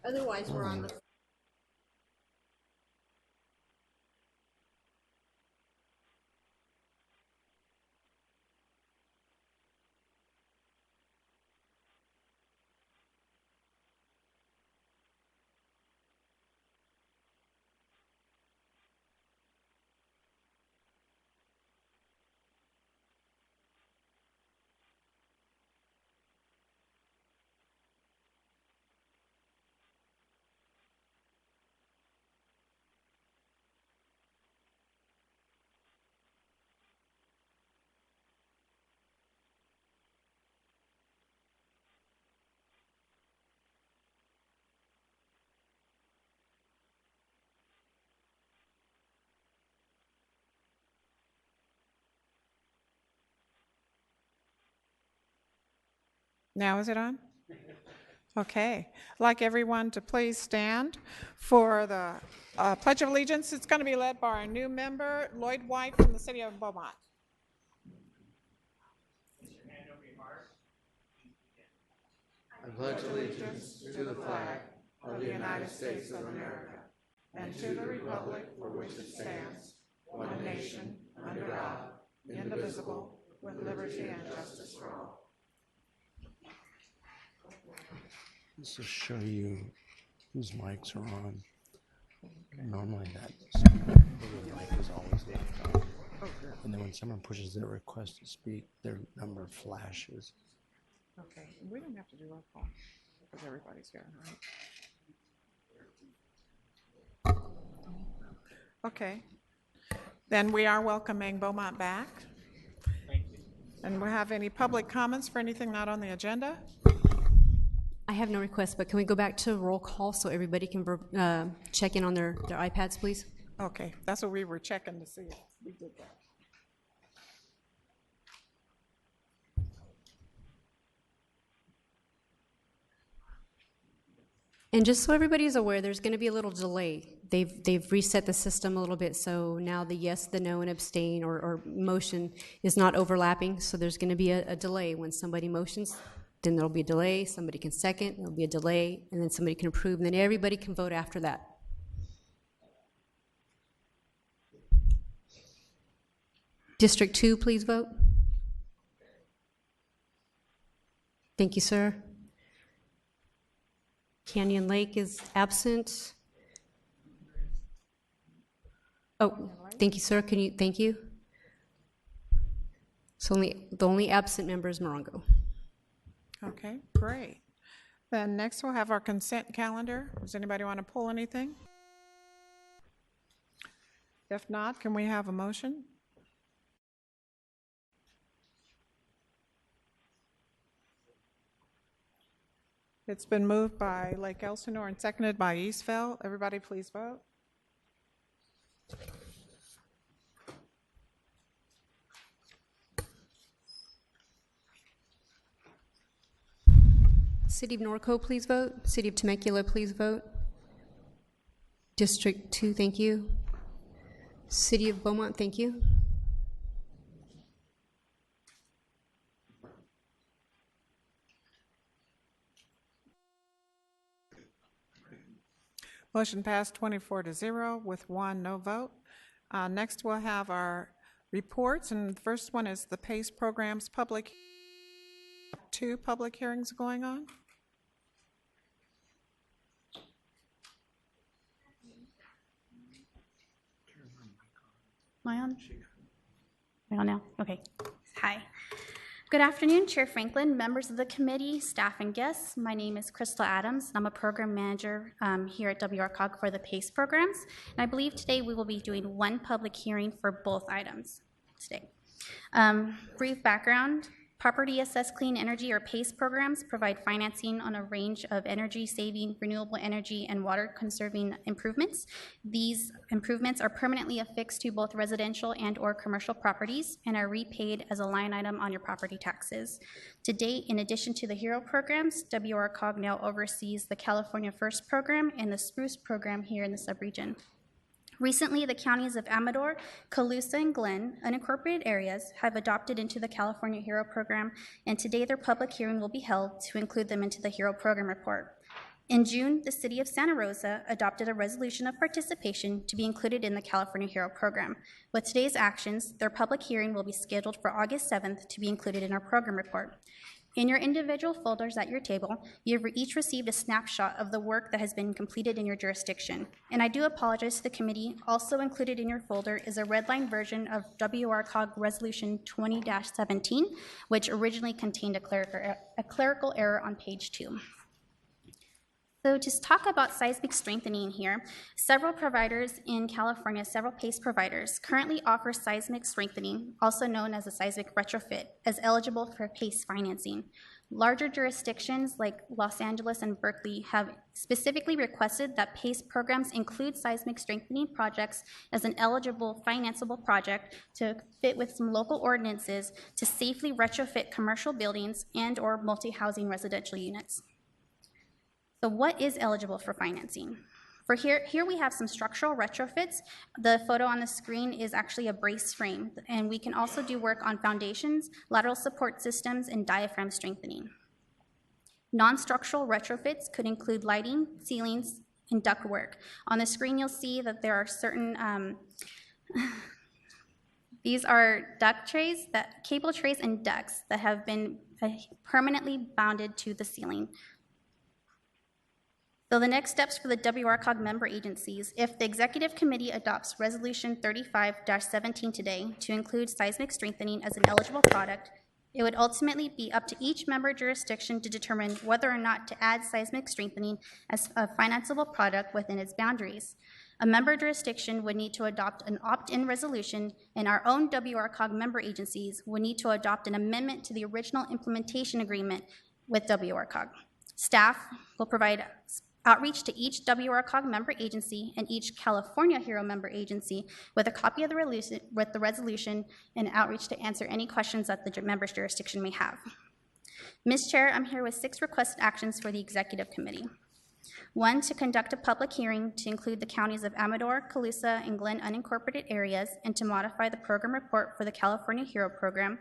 Otherwise, we're on the. Now is it on? Okay. I'd like everyone to please stand for the Pledge of Allegiance. It's going to be led by our new member, Lloyd White from the city of Beaumont. I pledge allegiance to the flag of the United States of America and to the republic for which it stands, one nation, under God, indivisible, with liberty and justice for all. This will show you whose mics are on. Normally that mic is always left on. And then when someone pushes their request to speak, their number flashes. Okay, we don't have to do roll call because everybody's here, right? Okay. Then we are welcoming Beaumont back. Thank you. And we have any public comments for anything not on the agenda? I have no requests, but can we go back to roll call so everybody can check in on their iPads, please? Okay, that's what we were checking to see if we did that. And just so everybody's aware, there's going to be a little delay. They've reset the system a little bit, so now the yes, the no, and abstain or motion is not overlapping, so there's going to be a delay. When somebody motions, then there'll be a delay, somebody can second, there'll be a delay, and then somebody can approve, and then everybody can vote after that. District 2, please vote. Thank you, sir. Canyon Lake is absent. Oh, thank you, sir. Thank you. So the only absent member is Morongo. Okay, great. Then next we'll have our consent calendar. Does anybody want to pull anything? If not, can we have a motion? It's been moved by Lake Elsinore and seconded by Eastville. Everybody please vote. City of Norco, please vote. City of Temecula, please vote. District 2, thank you. City of Beaumont, thank you. Motion passed 24-0 with 1 no vote. Next we'll have our reports, and the first one is the PACE program's public. 2 public hearings going on. Am I on? Am I on now? Okay. Hi. Good afternoon, Chair Franklin, members of the committee, staff, and guests. My name is Crystal Adams, and I'm a program manager here at Wrcog for the PACE programs. And I believe today we will be doing 1 public hearing for both items today. Brief background. Property Assessed Clean Energy, or PACE programs, provide financing on a range of energy-saving, renewable energy, and water-conserving improvements. These improvements are permanently affixed to both residential and/or commercial properties and are repaid as a line item on your property taxes. To date, in addition to the HERO programs, Wrcog now oversees the California First program and the Spruce program here in the subregion. Recently, the counties of Amador, Colusa, and Glenn, unincorporated areas, have adopted into the California HERO program, and today their public hearing will be held to include them into the HERO program report. In June, the city of Santa Rosa adopted a resolution of participation to be included in the California HERO program. With today's actions, their public hearing will be scheduled for August 7th to be included in our program report. In your individual folders at your table, you have each received a snapshot of the work that has been completed in your jurisdiction. And I do apologize to the committee. Also included in your folder is a redline version of Wrcog Resolution 20-17, which originally contained a clerical error on page 2. So to talk about seismic strengthening here, several providers in California, several PACE providers, currently offer seismic strengthening, also known as a seismic retrofit, as eligible for PACE financing. Larger jurisdictions like Los Angeles and Berkeley have specifically requested that PACE programs include seismic strengthening projects as an eligible financeable project to fit with some local ordinances to safely retrofit commercial buildings and/or multi-housing residential units. So what is eligible for financing? For here we have some structural retrofits. The photo on the screen is actually a brace frame, and we can also do work on foundations, lateral support systems, and diaphragm strengthening. Non-structural retrofits could include lighting, ceilings, and ductwork. On the screen you'll see that there are certain, these are duct trays, cable trays and ducts that have been permanently bounded to the ceiling. So the next steps for the Wrcog member agencies, if the Executive Committee adopts Resolution 35-17 today to include seismic strengthening as an eligible product, it would ultimately be up to each member jurisdiction to determine whether or not to add seismic strengthening as a financeable product within its boundaries. A member jurisdiction would need to adopt an opt-in resolution, and our own Wrcog member agencies would need to adopt an amendment to the original implementation agreement with Wrcog. Staff will provide outreach to each Wrcog member agency and each California HERO member agency with a copy of the resolution and outreach to answer any questions that the member's jurisdiction may have. Ms. Chair, I'm here with 6 requested actions for the Executive Committee. 1, to conduct a public hearing to include the counties of Amador, Colusa, and Glenn unincorporated areas and to modify the program report for the California HERO program.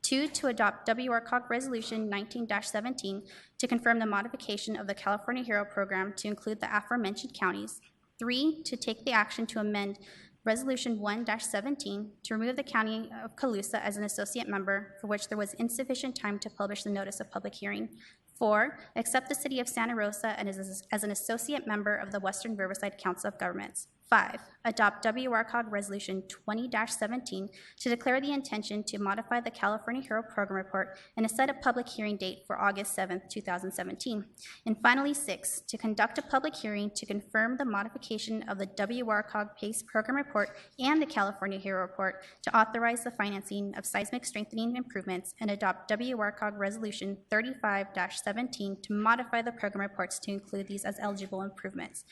2, to adopt Wrcog Resolution 19-17 to confirm the modification of the California HERO program to include the aforementioned counties. 3, to take the action to amend Resolution 1-17 to remove the county of Colusa as an associate member, for which there was insufficient time to publish the notice of public hearing. 4, accept the City of Santa Rosa as an associate member of the Western Riverside Council of Governments. 5, adopt Wrcog Resolution 20-17 to declare the intention to modify the California HERO program report and to set a public hearing date for August 7, 2017. And finally, 6, to conduct a public hearing to confirm the modification of the Wrcog PACE program report and the California HERO report to authorize the financing of seismic strengthening improvements and adopt Wrcog Resolution 35-17 to modify the program reports to include these as eligible improvements.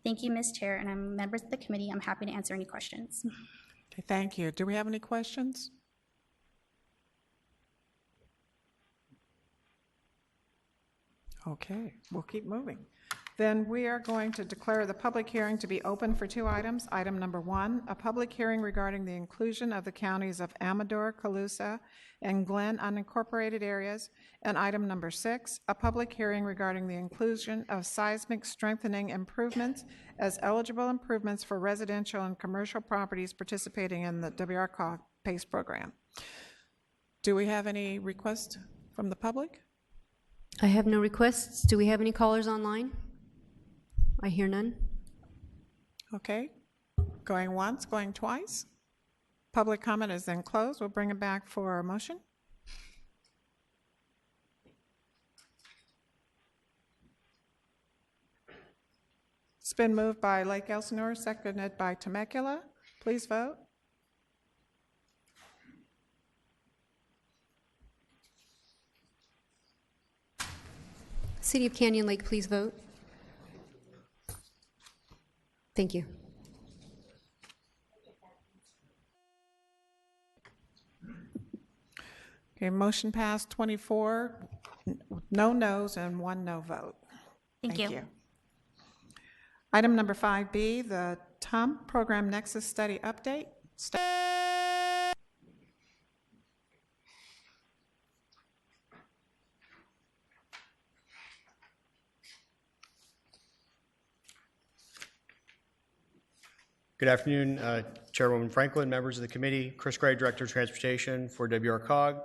Thank you, Ms. Chair, and I'm members of the committee. I'm happy to answer any questions. Okay, thank you. Do we have any questions? Okay, we'll keep moving. Then we are going to declare the public hearing to be open for 2 items. Item number 1, a public hearing regarding the inclusion of the counties of Amador, Colusa, and Glenn unincorporated areas. And item number 6, a public hearing regarding the inclusion of seismic strengthening improvements as eligible improvements for residential and commercial properties participating in the Wrcog PACE program. Do we have any requests from the public? I have no requests. Do we have any callers online? I hear none. Okay, going once, going twice. Public comment is then closed. We'll bring it back for a motion. It's been moved by Lake Elsinore, seconded by Temecula. Please vote. City of Canyon Lake, please vote. Thank you. Okay, motion passed 24, no noes and 1 no vote. Thank you. Item number 5B, the TUM Program Nexus Study Update. Good afternoon, Chairwoman Franklin, members of the committee, Chris Gray, Director of Transportation for Wrcog.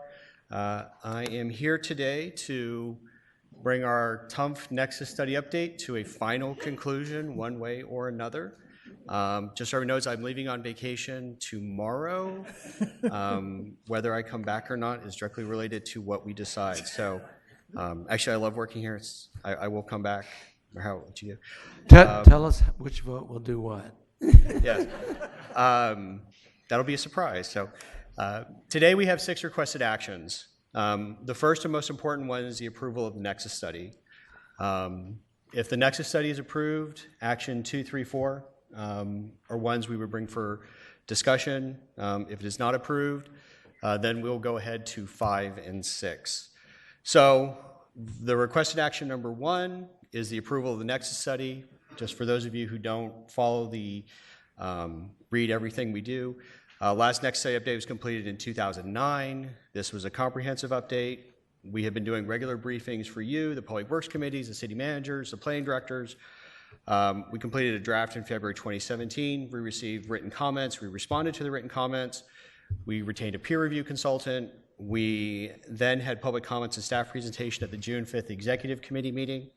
I am here today to bring our TUMF Nexus study update to a final conclusion one way or another. Just so everyone knows, I'm leaving on vacation tomorrow. Whether I come back or not is directly related to what we decide. So actually, I love working here. I will come back. Or how would you do? Tell us which vote will do what. Yes. That'll be a surprise. So today we have 6 requested actions. The first and most important one is the approval of the Nexus study. If the Nexus study is approved, action 2, 3, 4 are ones we would bring for discussion. If it is not approved, then we'll go ahead to 5 and 6. So the requested action number 1 is the approval of the Nexus study. Just for those of you who don't follow read everything we do, last Nexus study update was completed in 2009. This was a comprehensive update. We have been doing regular briefings for you, the public works committees, the city managers, the planning directors. We completed a draft in February 2017. We received written comments. We responded to the written comments. We retained a peer review consultant. We then had public comments and staff presentation at the June 5th executive committee meeting.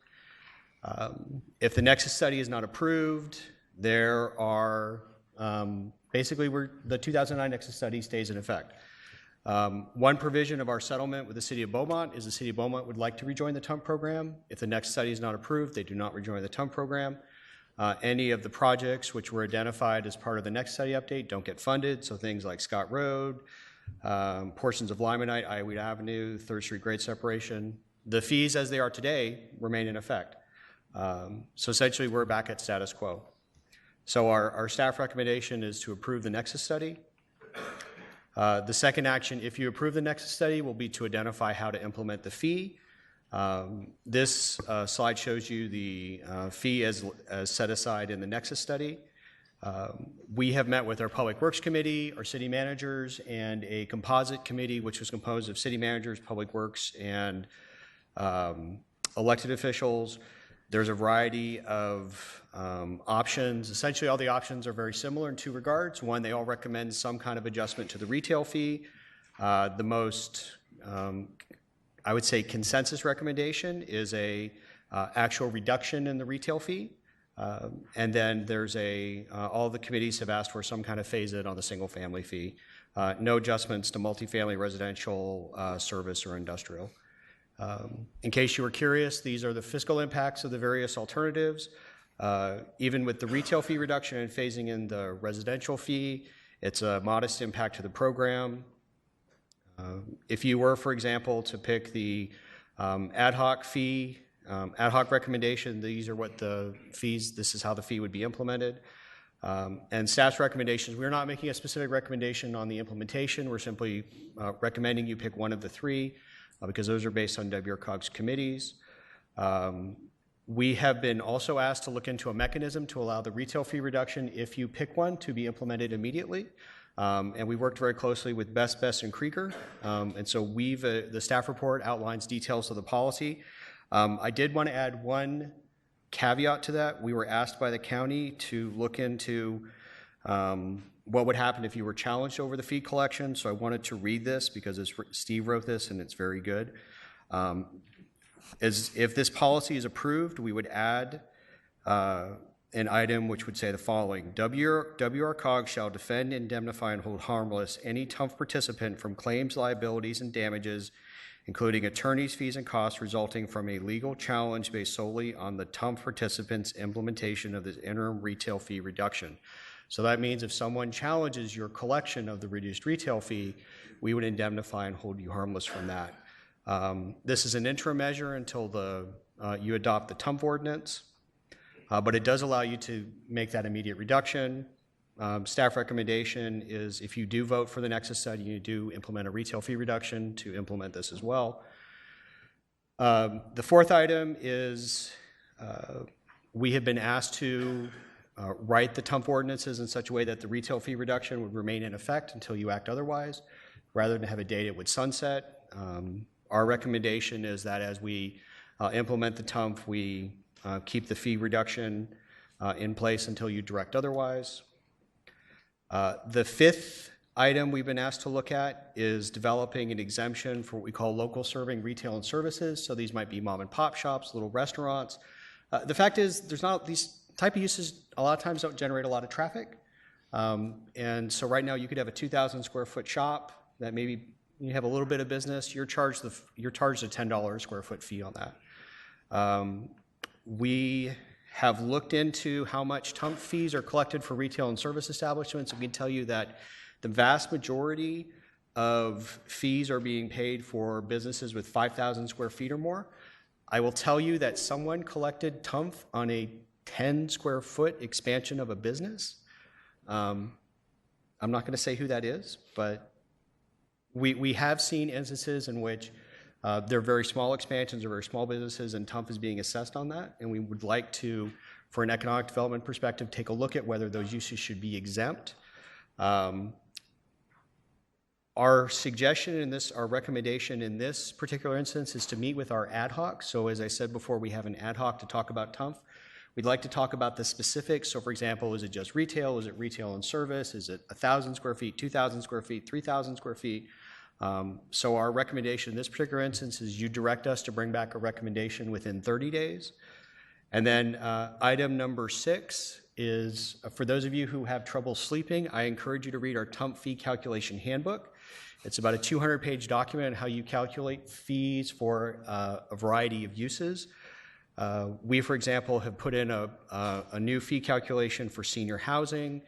If the Nexus study is not approved, there are basically the 2009 Nexus study stays in effect. One provision of our settlement with the City of Beaumont is the City of Beaumont would like to rejoin the TUMP program. If the Nexus study is not approved, they do not rejoin the TUMP program. Any of the projects which were identified as part of the Nexus study update don't get funded, so things like Scott Road, portions of Limonite, Iowa Avenue, 3rd Street grade separation. The fees as they are today remain in effect. So essentially, we're back at status quo. So our staff recommendation is to approve the Nexus study. The second action, if you approve the Nexus study, will be to identify how to implement the fee. This slide shows you the fee as set aside in the Nexus study. We have met with our Public Works Committee, our city managers, and a composite committee, which was composed of city managers, Public Works, and elected officials. There's a variety of options. Essentially, all the options are very similar in 2 regards. One, they all recommend some kind of adjustment to the retail fee. The most, I would say, consensus recommendation is a actual reduction in the retail fee. And then there's all the committees have asked for some kind of phase-in on the single-family fee. No adjustments to multifamily, residential, service, or industrial. In case you were curious, these are the fiscal impacts of the various alternatives. Even with the retail fee reduction and phasing in the residential fee, it's a modest impact to the program. If you were, for example, to pick the ad hoc fee, ad hoc recommendation, these are what the fees, this is how the fee would be implemented. And staff's recommendations, we're not making a specific recommendation on the implementation. We're simply recommending you pick one of the 3. Because those are based on Wrcog's committees. We have been also asked to look into a mechanism to allow the retail fee reduction, if you pick one, to be implemented immediately. And we worked very closely with Best, and Krieger. And so the staff report outlines details of the policy. I did want to add one caveat to that. We were asked by the county to look into what would happen if you were challenged over the fee collection. So I wanted to read this because Steve wrote this and it's very good. If this policy is approved, we would add an item which would say the following: Wrcog shall defend, indemnify, and hold harmless any TUMF participant from claims, liabilities, and damages, including attorneys' fees and costs resulting from a legal challenge based solely on the TUMF participant's implementation of the interim retail fee reduction. So that means if someone challenges your collection of the reduced retail fee, we would indemnify and hold you harmless from that. This is an interim measure until you adopt the TUMF ordinance, but it does allow you to make that immediate reduction. Staff recommendation is if you do vote for the Nexus study, you do implement a retail fee reduction to implement this as well. The fourth item is we have been asked to write the TUMF ordinances in such a way that the retail fee reduction would remain in effect until you act otherwise, rather than have a date it would sunset. Our recommendation is that as we implement the TUMF, we keep the fee reduction in place until you direct otherwise. The fifth item we've been asked to look at is developing an exemption for what we call local serving retail and services. So these might be mom and pop shops, little restaurants. The fact is, there's not these type of uses a lot of times don't generate a lot of traffic. And so right now you could have a 2,000 square foot shop that maybe you have a little bit of business. You're charged a $10 a square foot fee on that. We have looked into how much TUMF fees are collected for retail and service establishments. We can tell you that the vast majority of fees are being paid for businesses with 5,000 square feet or more. I will tell you that someone collected TUMF on a 10 square foot expansion of a business. I'm not going to say who that is, but we have seen instances in which they're very small expansions or very small businesses, and TUMF is being assessed on that. And we would like to, for an economic development perspective, take a look at whether those uses should be exempt. Our suggestion in this, our recommendation in this particular instance is to meet with our ad hoc. So as I said before, we have an ad hoc to talk about TUMF. We'd like to talk about the specifics. So for example, is it just retail? Is it retail and service? Is it 1,000 square feet, 2,000 square feet, 3,000 square feet? So our recommendation in this particular instance is you direct us to bring back a recommendation within 30 days. And then item number 6 is, for those of you who have trouble sleeping, I encourage you to read our TUMF fee calculation handbook. It's about a 200-page document on how you calculate fees for a variety of uses. We, for example, have put in a new fee calculation for senior housing,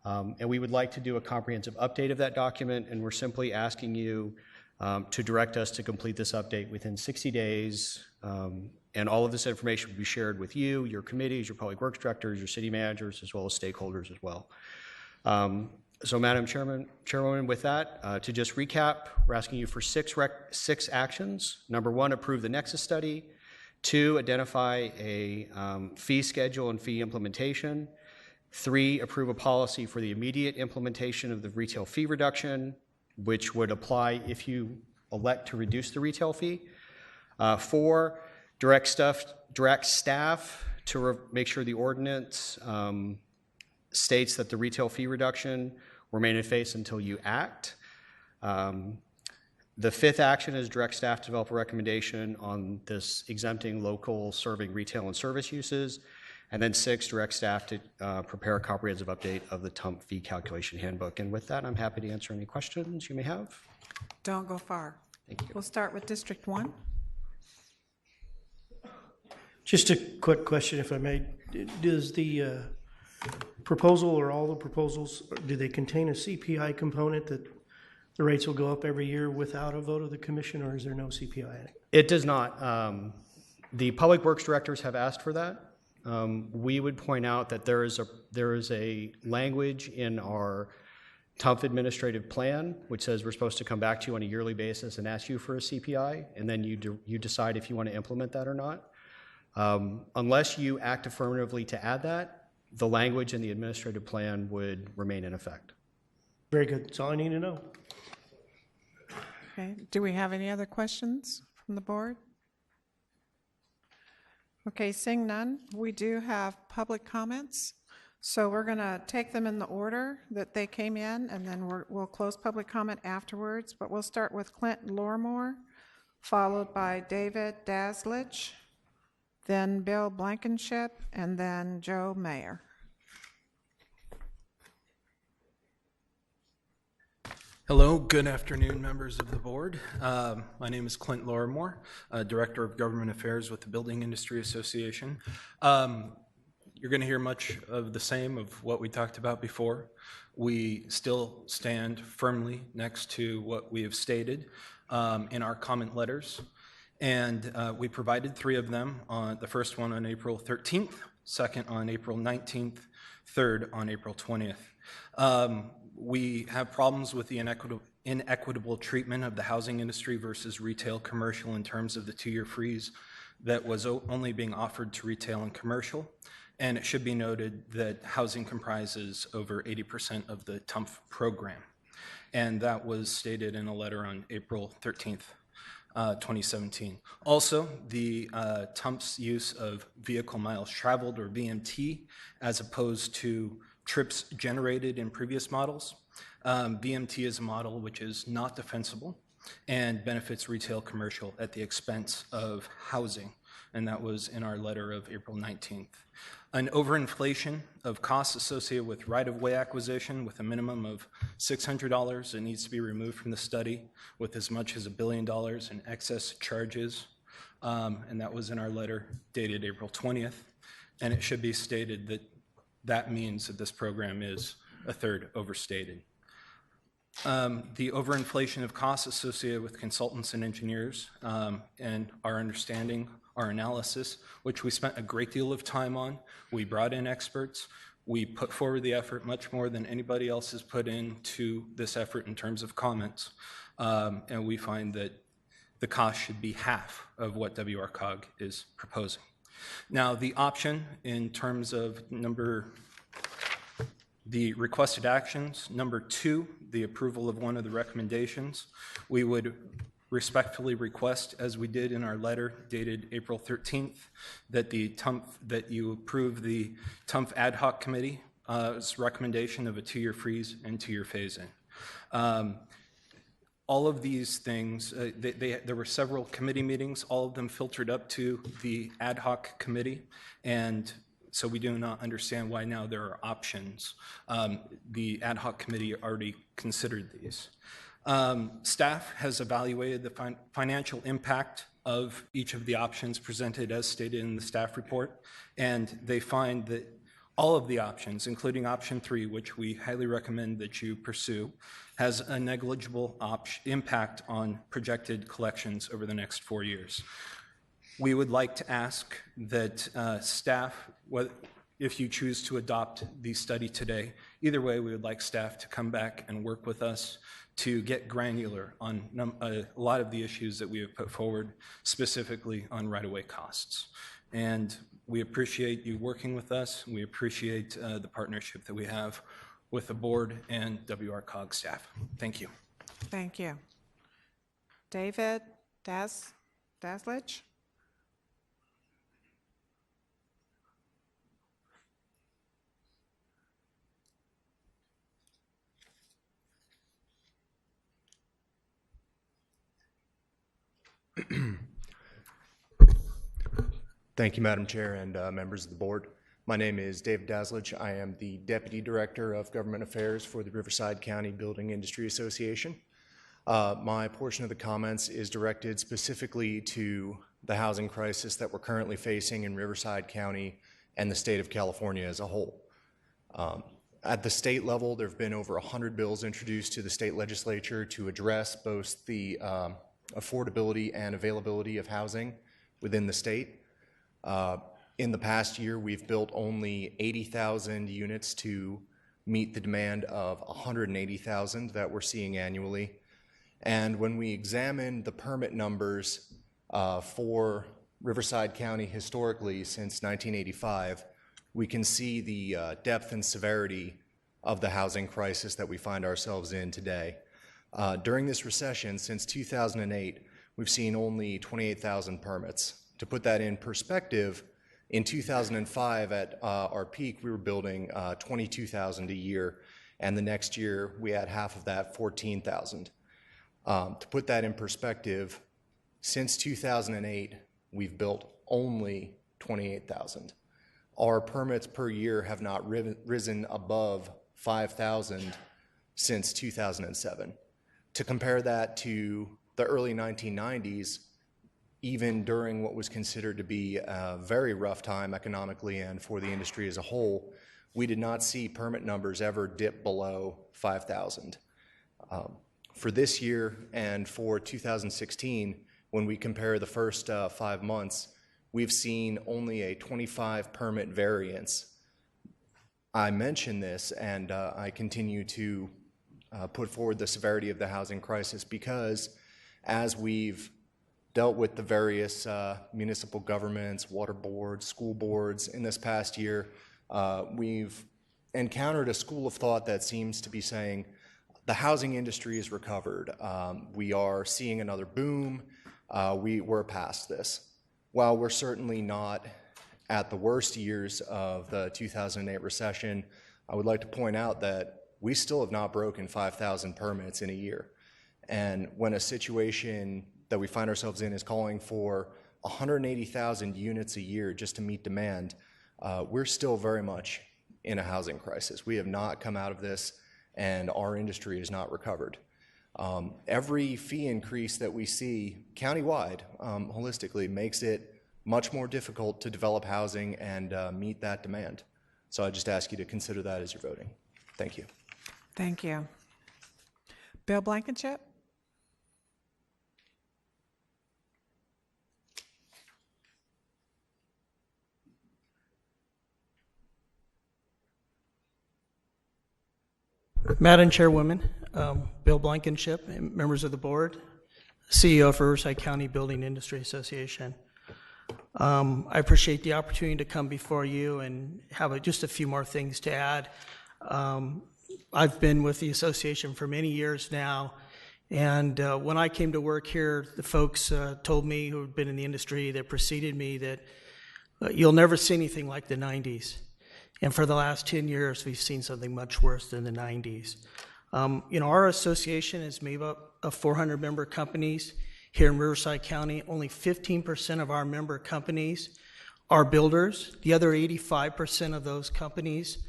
and we would like to do a comprehensive update of that document, and we're simply asking you to direct us to complete this update within 60 days, and all of this information will be shared with you, your committees, your public works directors, your city managers, as well as stakeholders as well. So Madam Chairwoman, with that, to just recap, we're asking you for six actions. Number 1, approve the Nexus study. 2, identify a fee schedule and fee implementation. 3, approve a policy for the immediate implementation of the retail fee reduction, which would apply if you elect to reduce the retail fee. 4, direct staff to make sure the ordinance states that the retail fee reduction remain in place until you act. The 5th action is direct staff to develop a recommendation on this exempting local serving retail and service uses. And then 6, direct staff to prepare a comprehensive update of the TUMF fee calculation handbook. And with that, I'm happy to answer any questions you may have. Don't go far. Thank you. We'll start with District 1. Just a quick question, if I may. Does the proposal or all the proposals, do they contain a CPI component that the rates will go up every year without a vote of the commission, or is there no CPI in it? It does not. The public works directors have asked for that. We would point out that there is a language in our TUMF administrative plan which says we're supposed to come back to you on a yearly basis and ask you for a CPI, and then you decide if you want to implement that or not. Unless you act affirmatively to add that, the language in the administrative plan would remain in effect. Very good. That's all I need to know. Okay. Do we have any other questions from the board? Okay, seeing none, we do have public comments. So we're going to take them in the order that they came in, and then we'll close public comment afterwards. But we'll start with Clint Lormore, followed by David Daslich, then Bill Blankenship, and then Joe Mayer. Hello, good afternoon, members of the board. My name is Clint Lormore, Director of Government Affairs with the Building Industry Association. You're going to hear much of the same of what we talked about before. We still stand firmly next to what we have stated in our comment letters. And we provided 3 of them, the first one on April 13th, second on April 19th, third on April 20th. We have problems with the inequitable treatment of the housing industry versus retail commercial in terms of the 2-year freeze that was only being offered to retail and commercial. And it should be noted that housing comprises over 80% of the TUMF program. And that was stated in a letter on April 13th, 2017. Also, the TUMF's use of vehicle miles traveled, or VMT, as opposed to trips generated in previous models. VMT is a model which is not defensible and benefits retail commercial at the expense of housing, and that was in our letter of April 19th. An overinflation of costs associated with right-of-way acquisition with a minimum of $600 that needs to be removed from the study, with as much as $1 billion in excess charges, and that was in our letter dated April 20th. And it should be stated that that means that this program is a third overstated. The overinflation of costs associated with consultants and engineers, and our understanding, our analysis, which we spent a great deal of time on. We brought in experts. We put forward the effort much more than anybody else has put into this effort in terms of comments. And we find that the cost should be half of what Wrcog is proposing. Now, the option in terms of the requested actions, number 2, the approval of one of the recommendations, we would respectfully request, as we did in our letter dated April 13th, that you approve the TUMF ad hoc committee's recommendation of a 2-year freeze and 2-year phase-in. All of these things, there were several committee meetings, all of them filtered up to the ad hoc committee, and so we do not understand why now there are options. The ad hoc committee already considered these. Staff has evaluated the financial impact of each of the options presented as stated in the staff report, and they find that all of the options, including option 3, which we highly recommend that you pursue, has a negligible impact on projected collections over the next 4 years. We would like to ask that staff, if you choose to adopt the study today, either way, we would like staff to come back and work with us to get granular on a lot of the issues that we have put forward, specifically on right-of-way costs. And we appreciate you working with us. We appreciate the partnership that we have with the board and Wrcog staff. Thank you. Thank you. David Daslich? Thank you, Madam Chair and members of the board. My name is David Daslich. I am the Deputy Director of Government Affairs for the Riverside County Building Industry Association. My portion of the comments is directed specifically to the housing crisis that we're currently facing in Riverside County and the state of California as a whole. At the state level, there have been over 100 bills introduced to the state legislature to address both the affordability and availability of housing within the state. In the past year, we've built only 80,000 units to meet the demand of 180,000 that we're seeing annually. And when we examine the permit numbers for Riverside County historically since 1985, we can see the depth and severity of the housing crisis that we find ourselves in today. During this recession, since 2008, we've seen only 28,000 permits. To put that in perspective, in 2005 at our peak, we were building 22,000 a year, and the next year we had half of that, 14,000. To put that in perspective, since 2008, we've built only 28,000. Our permits per year have not risen above 5,000 since 2007. To compare that to the early 1990s, even during what was considered to be a very rough time economically and for the industry as a whole, we did not see permit numbers ever dip below 5,000. For this year and for 2016, when we compare the first 5 months, we've seen only a 25 permit variance. I mention this and I continue to put forward the severity of the housing crisis because as we've dealt with the various municipal governments, water boards, school boards in this past year, we've encountered a school of thought that seems to be saying the housing industry is recovered. We are seeing another boom. We're past this. While we're certainly not at the worst years of the 2008 recession, I would like to point out that we still have not broken 5,000 permits in a year. And when a situation that we find ourselves in is calling for 180,000 units a year just to meet demand, we're still very much in a housing crisis. We have not come out of this, and our industry is not recovered. Every fee increase that we see countywide, holistically, makes it much more difficult to develop housing and meet that demand. So I just ask you to consider that as you're voting. Thank you. Thank you. Bill Blankenship? Madam Chairwoman, Bill Blankenship, and members of the board, CEO for Riverside County Building Industry Association. I appreciate the opportunity to come before you and have just a few more things to add. I've been with the association for many years now, and when I came to work here, the folks told me who had been in the industry that preceded me that you'll never see anything like the 90s. And for the last 10 years, we've seen something much worse than the 90s. Our association is made up of 400 member companies here in Riverside County. Only 15% of our member companies are builders. The other 85% of those companies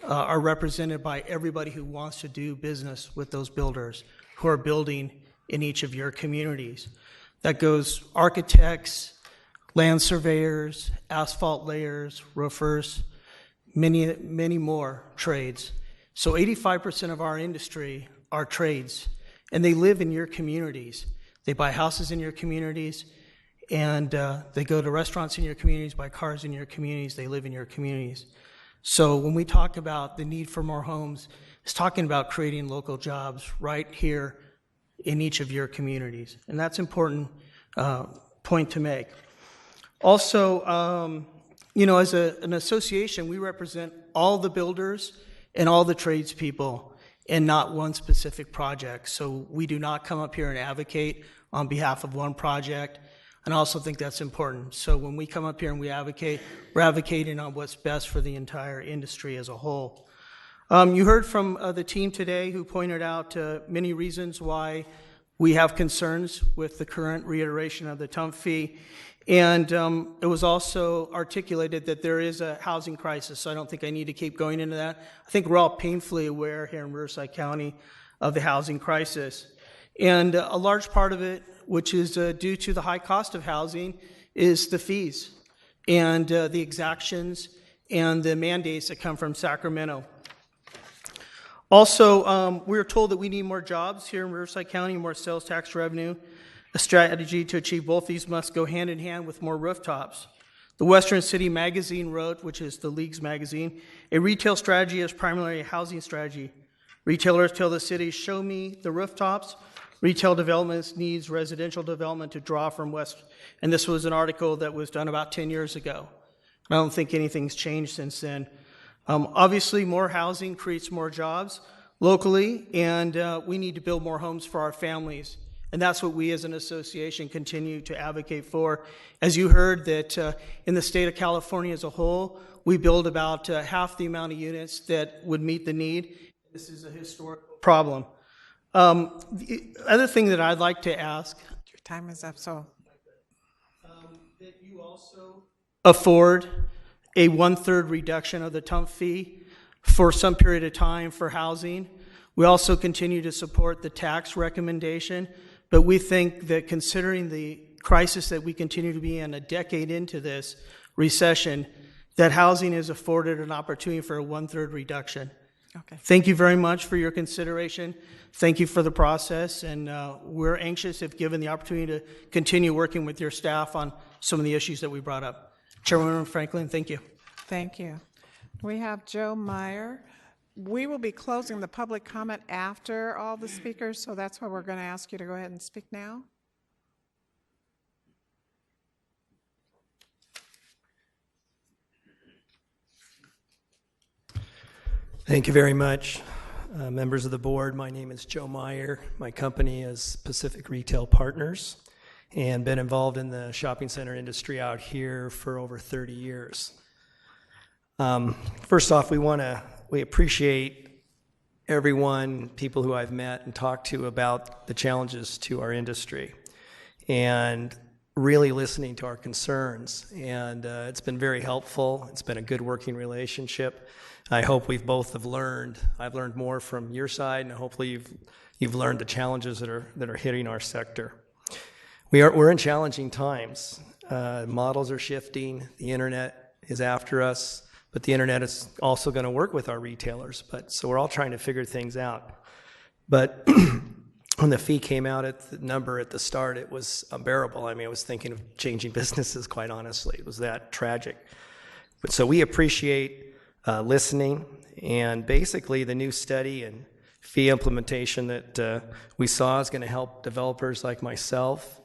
are represented by everybody who wants to do business with those builders who are building in each of your communities. That goes architects, land surveyors, asphalt layers, roofers, many more trades. So 85% of our industry are trades, and they live in your communities. They buy houses in your communities, and they go to restaurants in your communities, buy cars in your communities, they live in your communities. So when we talk about the need for more homes, it's talking about creating local jobs right here in each of your communities. And that's an important point to make. Also, as an association, we represent all the builders and all the tradespeople and not one specific project. So we do not come up here and advocate on behalf of one project. And I also think that's important. So when we come up here and we advocate, we're advocating on what's best for the entire industry as a whole. You heard from the team today who pointed out many reasons why we have concerns with the current reiteration of the TUMP fee. And it was also articulated that there is a housing crisis, so I don't think I need to keep going into that. I think we're all painfully aware here in Riverside County of the housing crisis. And a large part of it, which is due to the high cost of housing, is the fees and the exactions and the mandates that come from Sacramento. Also, we were told that we need more jobs here in Riverside County, more sales tax revenue. A strategy to achieve both these must go hand in hand with more rooftops. The Western City Magazine wrote, which is the League's magazine, a retail strategy is primarily a housing strategy. Retailers tell the city, show me the rooftops. Retail developments needs residential development to draw from West. And this was an article that was done about 10 years ago. I don't think anything's changed since then. Obviously, more housing creates more jobs locally, and we need to build more homes for our families. And that's what we as an association continue to advocate for. As you heard, that in the state of California as a whole, we build about half the amount of units that would meet the need. This is a historic problem. The other thing that I'd like to ask, Your time is up, so. that you also afford a 1/3 reduction of the TUMP fee for some period of time for housing. We also continue to support the tax recommendation, but we think that considering the crisis that we continue to be in a decade into this recession, that housing is afforded an opportunity for a 1/3 reduction. Okay. Thank you very much for your consideration. Thank you for the process, and we're anxious, if given the opportunity, to continue working with your staff on some of the issues that we brought up. Chairwoman Franklin, thank you. Thank you. We have Joe Meyer. We will be closing the public comment after all the speakers, so that's why we're going to ask you to go ahead and speak now. Thank you very much. Members of the board, my name is Joe Meyer. My company is Pacific Retail Partners and been involved in the shopping center industry out here for over 30 years. First off, we appreciate everyone, people who I've met and talked to about the challenges to our industry and really listening to our concerns. And it's been very helpful. It's been a good working relationship. I hope we've both have learned. I've learned more from your side, and hopefully you've learned the challenges that are hitting our sector. We're in challenging times. Models are shifting. The internet is after us, but the internet is also going to work with our retailers. So we're all trying to figure things out. But when the fee came out at the number at the start, it was unbearable. I mean, I was thinking of changing businesses, quite honestly. It was that tragic. But so we appreciate listening, and basically the new study and fee implementation that we saw is going to help developers like myself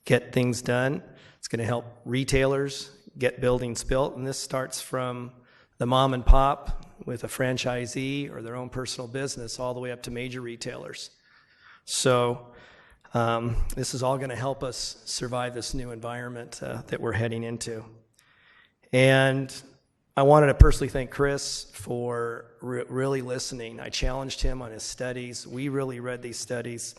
get things done. It's going to help retailers get buildings built, and this starts from the mom and pop with a franchisee or their own personal business all the way up to major retailers. So this is all going to help us survive this new environment that we're heading into. And I wanted to personally thank Chris for really listening. I challenged him on his studies. We really read these studies.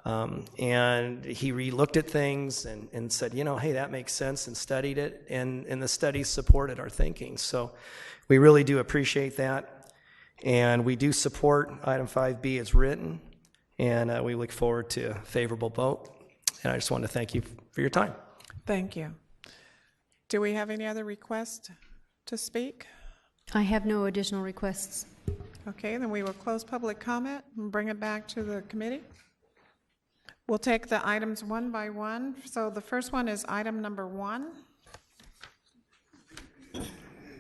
And he re-looked at things and said, hey, that makes sense, and studied it. And the studies supported our thinking. So we really do appreciate that. And we do support item 5B as written. And we look forward to a favorable vote. And I just want to thank you for your time. Thank you. Do we have any other requests to speak? I have no additional requests. Okay, then we will close public comment and bring it back to the committee. We'll take the items one by one. So the first one is item number 1,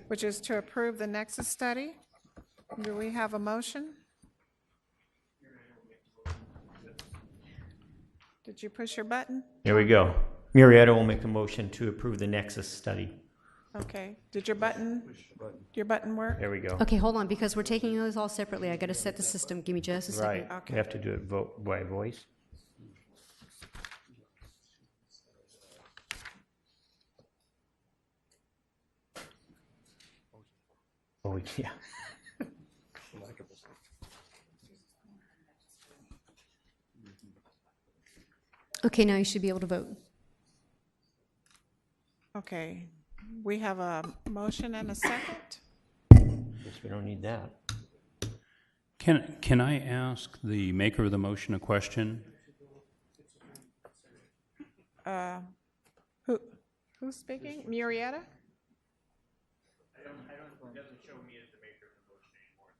which is to approve the Nexus study. Do we have a motion? Did you push your button? There we go. Murrieta will make the motion to approve the Nexus study. Okay. Did your button work? There we go. Okay, hold on, because we're taking those all separately. I got to set the system. Give me just a second. Right. Okay. We have to do it vote by voice. Oh, yeah. Okay, now you should be able to vote. Okay. We have a motion and a second. Guess we don't need that. Can I ask the maker of the motion a question? Who's speaking? Murrieta? It doesn't show me as the maker of the motion anymore.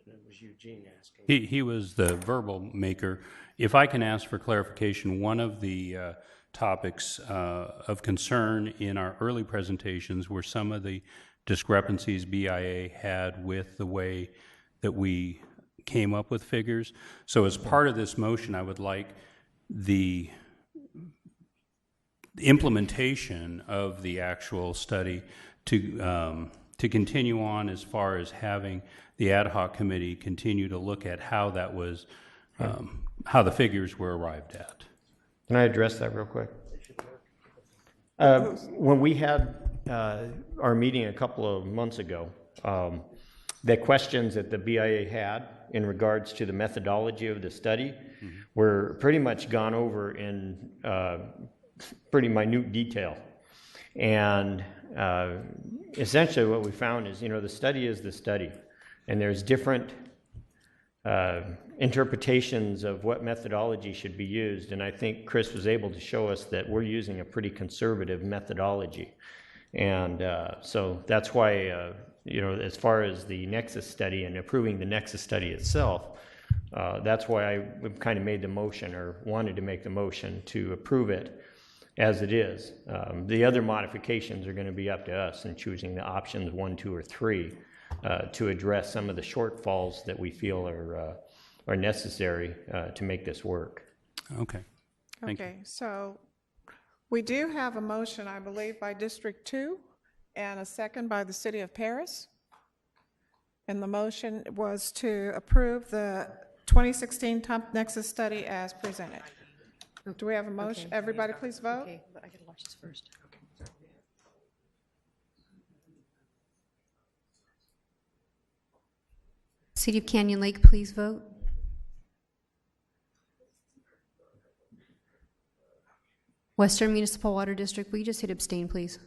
It was Eugene asking. He was the verbal maker. If I can ask for clarification, one of the topics of concern in our early presentations were some of the discrepancies BIA had with the way that we came up with figures. So as part of this motion, I would like the implementation of the actual study to continue on, as far as having the ad hoc committee continue to look at how that was, how the figures were arrived at. Can I address that real quick? When we had our meeting a couple of months ago, the questions that the BIA had in regards to the methodology of the study were pretty much gone over in pretty minute detail. And essentially what we found is, the study is the study. And there's different interpretations of what methodology should be used. And I think Chris was able to show us that we're using a pretty conservative methodology. And so that's why, as far as the Nexus study and approving the Nexus study itself, that's why I kind of made the motion, or wanted to make the motion, to approve it as it is. The other modifications are going to be up to us in choosing the options 1, 2, or 3 to address some of the shortfalls that we feel are necessary to make this work. Okay. Thank you. Okay, so we do have a motion, I believe, by District 2 and a second by the City of Paris. And the motion was to approve the 2016 Top Nexus study as presented. Do we have a motion? Okay. Everybody please vote. Okay, but I gotta watch this first. City of Canyon Lake, please vote. Western Municipal Water District, will you just hit abstain, please?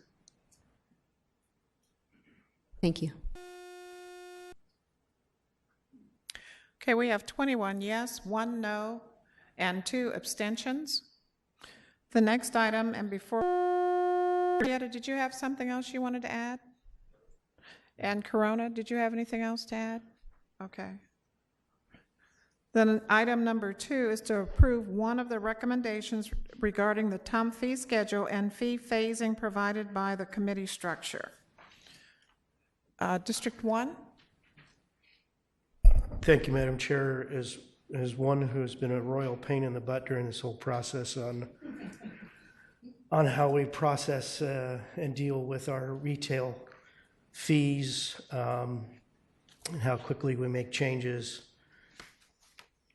Thank you. Okay, we have 21 yes, 1 no, and 2 abstentions. The next item, and before, Henrietta, did you have something else you wanted to add? And Corona, did you have anything else to add? Okay. Then item number 2 is to approve one of the recommendations regarding the TUM fee schedule and fee phasing provided by the committee structure. District 1? Thank you, Madam Chair. As one who has been a royal pain in the butt during this whole process on how we process and deal with our retail fees, and how quickly we make changes,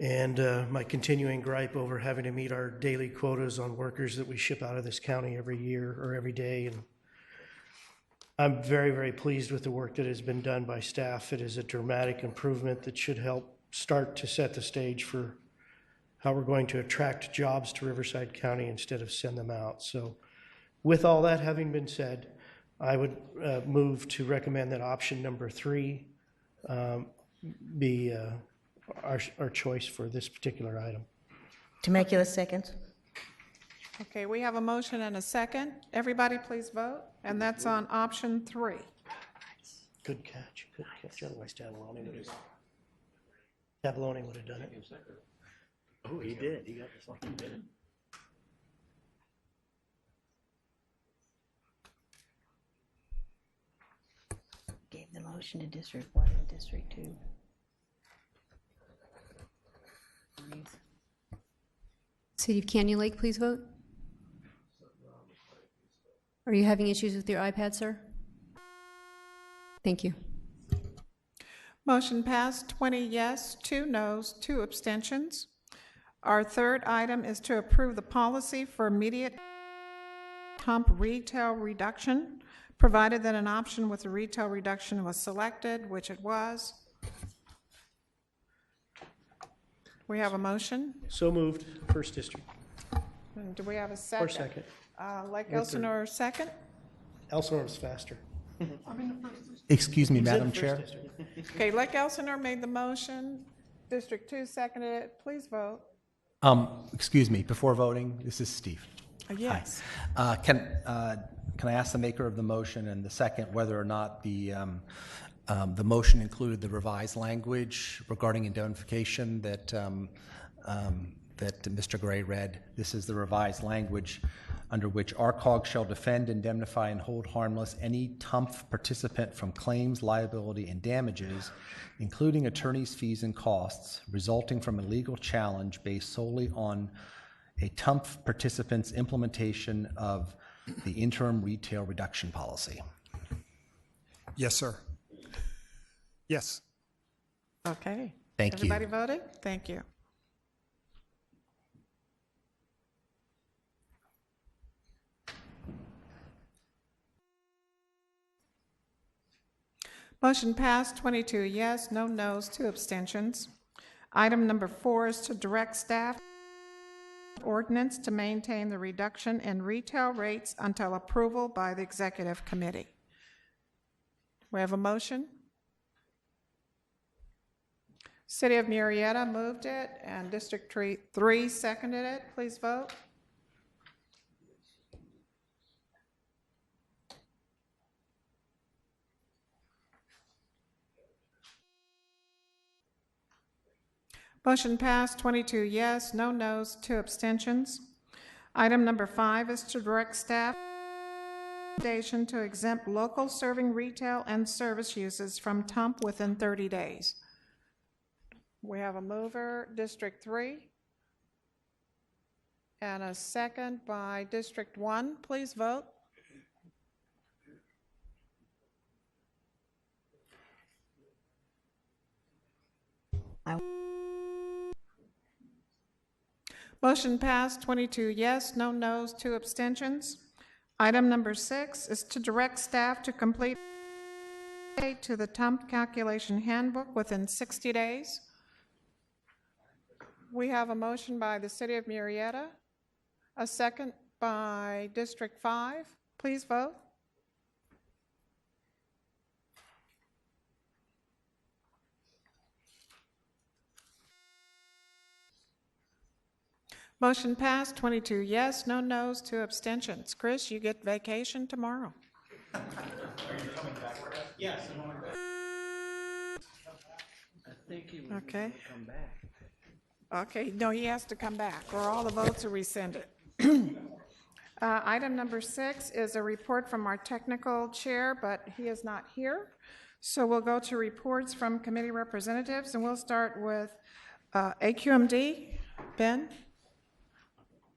and my continuing gripe over having to meet our daily quotas on workers that we ship out of this county every year or every day. And I'm very, very pleased with the work that has been done by staff. It is a dramatic improvement that should help start to set the stage for how we're going to attract jobs to Riverside County instead of send them out. So with all that having been said, I would move to recommend that option number 3 be our choice for this particular item. Temecula seconds. Okay, we have a motion and a second. Everybody please vote, and that's on option 3. Good catch, good catch. Otherwise Tabalone would have done it. Oh, he did. He got this like he did. Gave the motion to District 1 and District 2. City of Canyon Lake, please vote. Are you having issues with your iPad, sir? Thank you. Motion passed, 20 yes, 2 noes, 2 abstentions. Our third item is to approve the policy for immediate pump retail reduction, provided that an option with a retail reduction was selected, which it was. We have a motion. So moved, First District. And do we have a second? Or second. Lake Elsinore, second? Elsinore was faster. Excuse me, Madam Chair. Okay, Lake Elsinore made the motion. District 2 seconded it. Please vote. Excuse me, before voting, this is Steve. Yes. Hi. Can I ask the maker of the motion and the second whether or not the motion included the revised language regarding indemnification that Mr. Gray read? This is the revised language under which Wrcog shall defend, indemnify, and hold harmless any TUMF participant from claims, liability, and damages, including attorney's fees and costs, resulting from a legal challenge based solely on a TUMF participant's implementation of the interim retail reduction policy. Yes, sir. Yes. Okay. Thank you. Everybody voted? Thank you. Motion passed, 22 yes, no noes, 2 abstentions. Item number 4 is to direct staff ordinance to maintain the reduction in retail rates until approval by the executive committee. We have a motion. City of Murrieta moved it, and District 3 seconded it. Please vote. Motion passed, 22 yes, no noes, 2 abstentions. Item number 5 is to direct staff to exempt local serving retail and service uses from TUMP within 30 days. We have a mover, District 3, and a second by District 1. Please vote. Motion passed, 22 yes, no no's, 2 abstentions. Item number 6 is to direct staff to complete to the TUMP calculation handbook within 60 days. We have a motion by the City of Murrieta, a second by District 5. Please vote. Motion passed, 22 yes, no no's, 2 abstentions. Chris, you get vacation tomorrow. Are you coming back? Yes. I think he was Okay. going to come back. Okay, no, he has to come back, or all the votes are rescinded. Item number 6 is a report from our technical chair, but he is not here. So we'll go to reports from committee representatives, and we'll start with AQMD. Ben?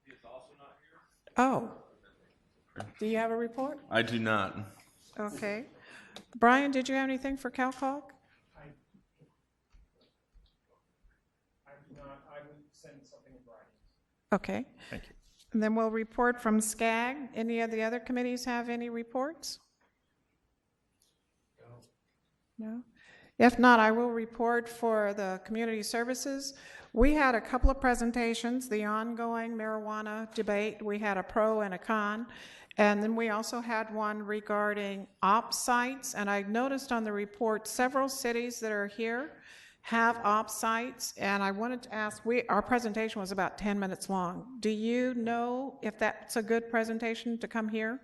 He's also not here. Oh. Do you have a report? I do not. Okay. Brian, did you have anything for CalCog? I would send something in writing. Okay. Thank you. And then we'll report from SCAG. Any of the other committees have any reports? No? If not, I will report for the community services. We had a couple of presentations, the ongoing marijuana debate. We had a pro and a con. And then we also had one regarding op sites. And I noticed on the report several cities that are here have op sites, and I wanted to ask, our presentation was about 10 minutes long. Do you know if that's a good presentation to come here?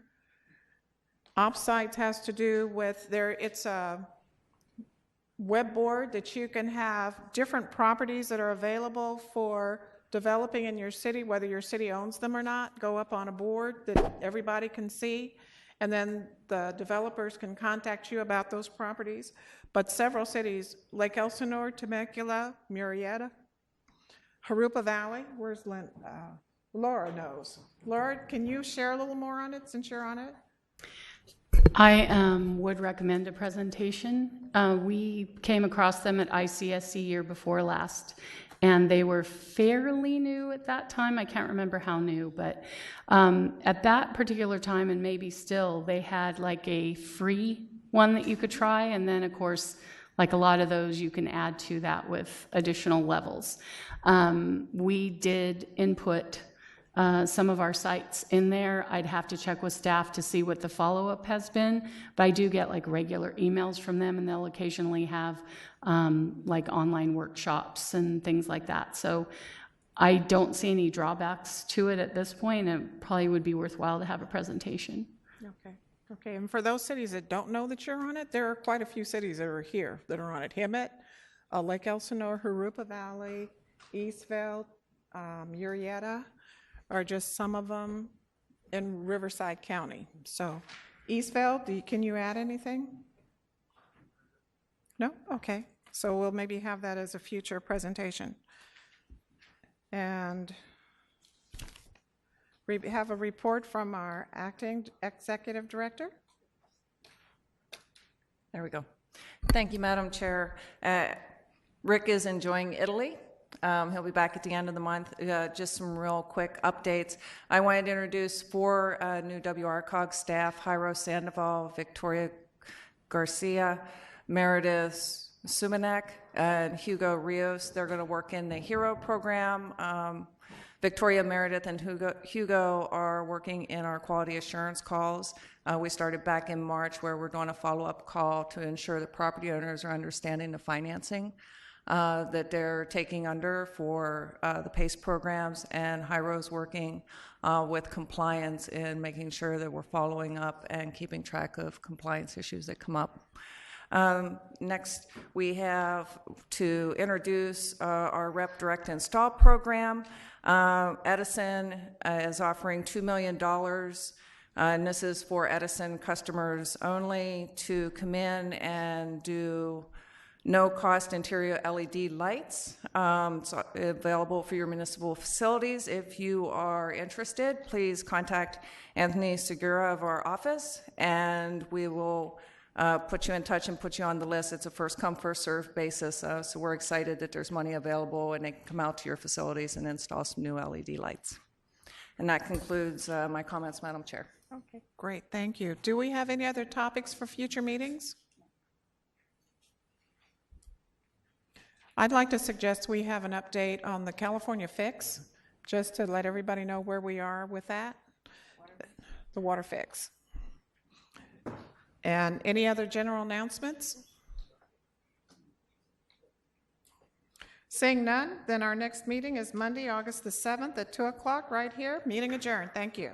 Op sites has to do with it's a web board that you can have different properties that are available for developing in your city, whether your city owns them or not, go up on a board that everybody can see, and then the developers can contact you about those properties. But several cities, Lake Elsinore, Temecula, Murrieta, Jurupa Valley, where's Lynn? Laura knows. Laura, can you share a little more on it since you're on it? I would recommend a presentation. We came across them at ICSC year before last, and they were fairly new at that time. I can't remember how new, but at that particular time, and maybe still, they had like a free one that you could try, and then of course, like a lot of those, you can add to that with additional levels. We did input some of our sites in there. I'd have to check with staff to see what the follow-up has been, but I do get like regular emails from them, and they'll occasionally have like online workshops and things like that. So I don't see any drawbacks to it at this point. It probably would be worthwhile to have a presentation. Okay. Okay, and for those cities that don't know that you're on it, there are quite a few cities that are here that are on it. Hemet, Lake Elsinore, Jurupa Valley, Eastvale, Murrieta are just some of them in Riverside County. So Eastvale, can you add anything? No? Okay, so we'll maybe have that as a future presentation. And we have a report from our acting executive director. There we go. Thank you, Madam Chair. Rick is enjoying Italy. He'll be back at the end of the month. Just some real quick updates. I wanted to introduce 4 new Wrcog staff: Jairo Sandoval, Victoria Garcia, Meredith Sumanek, and Hugo Rios. They're going to work in the HERO program. Victoria, Meredith, and Hugo are working in our quality assurance calls. We started back in March, where we're doing a follow-up call to ensure that property owners are understanding the financing that they're taking under for the PACE programs, and Jairo's working with compliance in making sure that we're following up and keeping track of compliance issues that come up. Next, we have to introduce our Rep Direct Install program. Edison is offering $2 million, and this is for Edison customers only, to come in and do no-cost interior LED lights. It's available for your municipal facilities. If you are interested, please contact Anthony Segura of our office, and we will put you in touch and put you on the list. It's a first come, first served basis. So we're excited that there's money available and they can come out to your facilities and install some new LED lights. And that concludes my comments, Madam Chair. Okay, great, thank you. Do we have any other topics for future meetings? I'd like to suggest we have an update on the California fix, just to let everybody know where we are with that, the water fix. And any other general announcements? Seeing none, then our next meeting is Monday, August the 7th at 2 o'clock right here. Meeting adjourned. Thank you.